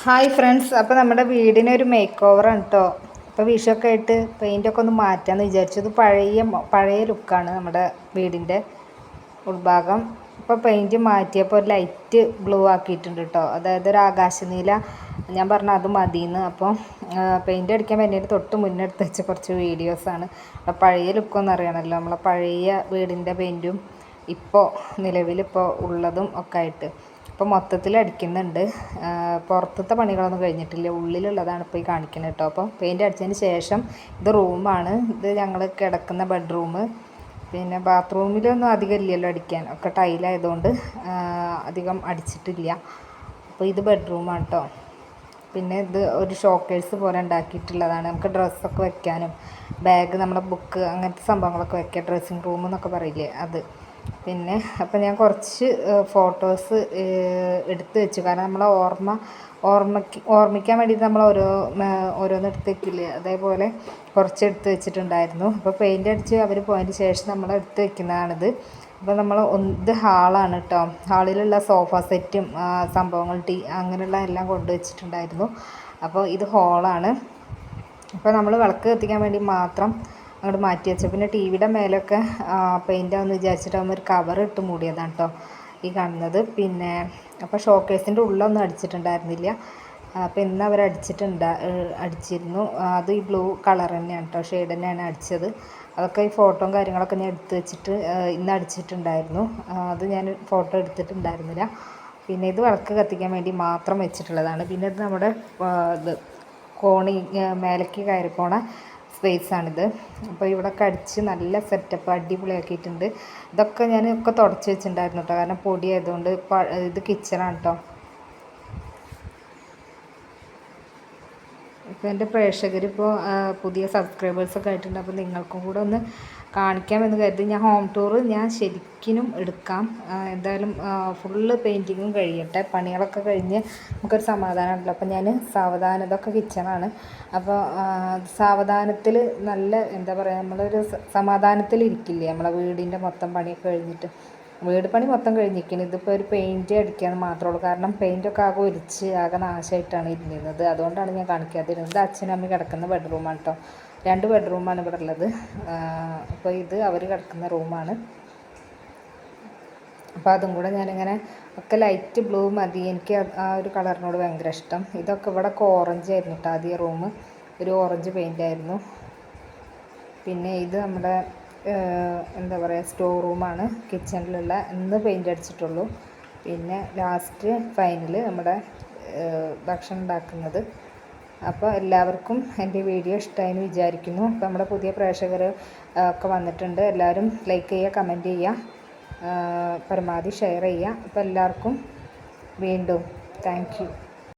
Hi friends, അപ്പോൾ നമ്മുടെ വീടിനൊരു make ഓവറാണ് കേട്ടോ. അപ്പോൾ വിഷുവൊക്കെ ആയിട്ട് പെയിൻ്റൊക്കെ ഒന്ന് മാറ്റാമെന്ന് വിചാരിച്ചു. ഇത് പഴയ ലുക്കാണ് നമ്മുടെ വീടിൻ്റെ ഉൾഭാഗം. ഇപ്പോൾ പെയിൻറ്റ് മാറ്റിയപ്പോൾ ഒരു ലൈറ്റ് ബ്ലൂ ആക്കിയിട്ടുണ്ട് കേട്ടോ. അതായത് ഒരു ആകാശനീല. ഞാൻ പറഞ്ഞ അത് മതിയെന്ന്. അപ്പോൾ പെയിൻ്റ് അടിക്കാൻ വേണ്ടിയിട്ട് തൊട്ട് മുന്നേ എടുത്ത് വെച്ച കുറച്ച് വീഡിയോസാണ്. അപ്പോൾ പഴയ ലുക്കൊന്നും അറിയണമല്ലോ, നമ്മളെ പഴയ വീടിൻ്റെ പെയിൻറ്റും ഇപ്പോൾ നിലവിലിപ്പോൾ ഉള്ളതും ഒക്കെ ആയിട്ട്. ഇപ്പോൾ മൊത്തത്തിൽ അടിക്കുന്നുണ്ട്. പുറത്തത്തെ പണികളൊന്നും കഴിഞ്ഞിട്ടില്ല, ഉള്ളിലുള്ളതാണ് ഇപ്പോൾ ഈ കാണിക്കുന്നത് കേട്ടോ. അപ്പോൾ പെയിൻറ്റ് അടിച്ചതിന് ശേഷം ഇത് റൂമാണ്. ഇത് ഞങ്ങൾ കിടക്കുന്ന ബെഡ്റൂം. പിന്നെ ബാത്റൂമിലൊന്നും അധികം ഇല്ലല്ലോ അടിക്കാൻ, ഒക്കെ ടൈലായതുകൊണ്ട് അധികം അടിച്ചിട്ടില്ല. അപ്പോൾ ഇത് ബെഡ്റൂമാണ് കേട്ടോ. പിന്നെ ഇത് ഒരു ഷോക്കേഴ്സ് പോലെ ഉണ്ടാക്കിയിട്ടുള്ളതാണ്. നമുക്ക് ഡ്രസ്സൊക്കെ വെക്കാനും ബാഗ്, നമ്മുടെ ബുക്ക്, അങ്ങനത്തെ സംഭവങ്ങളൊക്കെ വെക്കാം. ഡ്രസ്സിങ് റൂം എന്നൊക്കെ പറയില്ലേ, അത്. പിന്നെ അപ്പം ഞാൻ കുറച്ച് ഫോട്ടോസ് എടുത്ത് വെച്ചു. കാരണം നമ്മളെ ഓർമ്മിക്കാൻ വേണ്ടിയിട്ട് നമ്മൾ ഓരോന്ന് എടുത്ത് വെക്കില്ലേ, അതേപോലെ കുറച്ച് എടുത്ത് വെച്ചിട്ടുണ്ടായിരുന്നു. അപ്പോൾ പെയിൻ്റ് അടിച്ച് അവർ പോയതിന് ശേഷം നമ്മൾ എടുത്ത് വെക്കുന്നതാണിത്. അപ്പോൾ നമ്മൾ ഇത് ഹാളാണ് കേട്ടോ. ഹാളിലുള്ള സോഫ സെറ്റും സംഭവങ്ങൾ അങ്ങനെയുള്ള എല്ലാം കൊണ്ടുവച്ചിട്ടുണ്ടായിരുന്നു. അപ്പോൾ ഇത് ഹോളാണ്. അപ്പോൾ നമ്മൾ വിളക്ക് കത്തിക്കാൻ വേണ്ടി മാത്രം അങ്ങോട്ട് മാറ്റി വെച്ചു. പിന്നെ ടി വിയുടെ മേലൊക്കെ പെയിൻ്റാന്ന് വിചാരിച്ചിട്ടാകുമ്പോൾ ഒരു കവർ ഇട്ട് മൂടിയതാണ് കേട്ടോ ഈ കാണുന്നത്. പിന്നെ അപ്പോൾ ഷോക്കേസിൻ്റെ ഉള്ളൊന്നും അടിച്ചിട്ടുണ്ടായിരുന്നില്ല. അപ്പോൾ ഇന്ന് അവർ അടിച്ചിരുന്നു. അത് ഈ ബ്ലൂ കളർ തന്നെയാണ് കേട്ടോ, ഷെയ്ഡ് തന്നെയാണ് അടിച്ചത്. അതൊക്കെ ഈ ഫോട്ടോയും കാര്യങ്ങളൊക്കെ ഞാൻ എടുത്ത് വെച്ചിട്ട് ഇന്ന് അടിച്ചിട്ടുണ്ടായിരുന്നു. അത് ഞാൻ ഫോട്ടോ എടുത്തിട്ടുണ്ടായിരുന്നില്ല. പിന്നെ ഇത് വിളക്ക് കത്തിക്കാൻ വേണ്ടി മാത്രം വെച്ചിട്ടുള്ളതാണ്. പിന്നെ ഇത് നമ്മുടെ ഇത് കോണി മേലേക്ക് കയറിപ്പോണ സ്പേസാണിത്. അപ്പോൾ ഇവിടെയൊക്കെ അടിച്ച് നല്ല സെറ്റപ്പ് അടിപൊളിയാക്കിയിട്ടുണ്ട്. ഇതൊക്കെ ഞാൻ ഒക്കെ തുടച്ച് വെച്ചിട്ടുണ്ടായിരുന്നു കേട്ടോ, കാരണം പൊടി ആയതുകൊണ്ട്. ഇത് കിച്ചണാണ് കേട്ടോ. ഇപ്പോൾ എൻ്റെ പ്രേക്ഷകരിപ്പോൾ പുതിയ സബ്സ്ക്രൈബേഴ്സൊക്കെ ആയിട്ടുണ്ട്. അപ്പോൾ നിങ്ങൾക്കും കൂടെ ഒന്ന് കാണിക്കാമെന്ന് കരുതി ഞാൻ ഹോം ടൂർ ശരിക്കും എടുക്കാം. എന്തായാലും ഫുള്ള് പെയിൻറ്റിങ്ങും കഴിയട്ടെ, പണികളൊക്കെ കഴിഞ്ഞ് നമുക്കൊരു സമാധാനമുണ്ടല്ലോ. അപ്പോൾ ഞാൻ സാവധാനം, ഇതൊക്കെ കിച്ചണാണ്. അപ്പോൾ സാവധാനത്തിൽ നല്ല എന്താ പറയുക, നമ്മളൊരു സമാധാനത്തിലിരിക്കില്ലേ നമ്മളെ വീടിൻ്റെ മൊത്തം പണിയൊക്കെ കഴിഞ്ഞിട്ട്. വീട് പണി മൊത്തം കഴിഞ്ഞിരിക്കുന്നത്. ഇതിപ്പോൾ ഒരു പെയിൻറ്റ് അടിക്കാമെന്ന് മാത്രമേ ഉള്ളൂ. കാരണം പെയിൻറ്റൊക്കെ ആകെ ഒലിച്ച് ആകെ നാശമായിട്ടാണ് ഇരുന്നത്. അതുകൊണ്ടാണ് ഞാൻ കാണിക്കാതിരുന്നത്. അച്ഛനും അമ്മയും കിടക്കുന്ന ബെഡ്റൂമാണ് കേട്ടോ. 2 ബെഡ്റൂമാണ് ഇവിടെ ഉള്ളത്. അപ്പോൾ ഇത് അവർ കിടക്കുന്ന റൂമാണ്. അപ്പോൾ അതും കൂടെ ഞാനിങ്ങനെ ഒക്കെ ലൈറ്റ് ബ്ലൂ മതി, എനിക്ക് ആ ഒരു കളറിനോട് ഭയങ്കര ഇഷ്ടം. ഇതൊക്കെ ഇവിടെ ഓറഞ്ച് ആയിരുന്നു കേട്ടോ. ആദ്യ റൂം ഒരു ഓറഞ്ച് പെയിൻ്റായിരുന്നു. പിന്നെ ഇത് നമ്മുടെ എന്താ പറയുക, സ്റ്റോർ റൂമാണ്. കിച്ചണിലുള്ള ഇന്ന് പെയിൻ്റ് അടിച്ചിട്ടുള്ളൂ. പിന്നെ ലാസ്റ്റ് ഫൈനൽ നമ്മുടെ ഭക്ഷണം ഉണ്ടാക്കുന്നത്. അപ്പോൾ എല്ലാവർക്കും എൻ്റെ വീഡിയോ ഇഷ്ടമായെന്ന് വിചാരിക്കുന്നു. അപ്പോൾ നമ്മുടെ പുതിയ പ്രേക്ഷകർ ഒക്കെ വന്നിട്ടുണ്ട്. എല്ലാവരും ലൈക്ക് ചെയ്യുക, കമൻറ്റ് ചെയ്യുക, പരമാവധി ഷെയർ ചെയ്യുക. അപ്പോൾ എല്ലാവർക്കും വീണ്ടും താങ്ക് യു.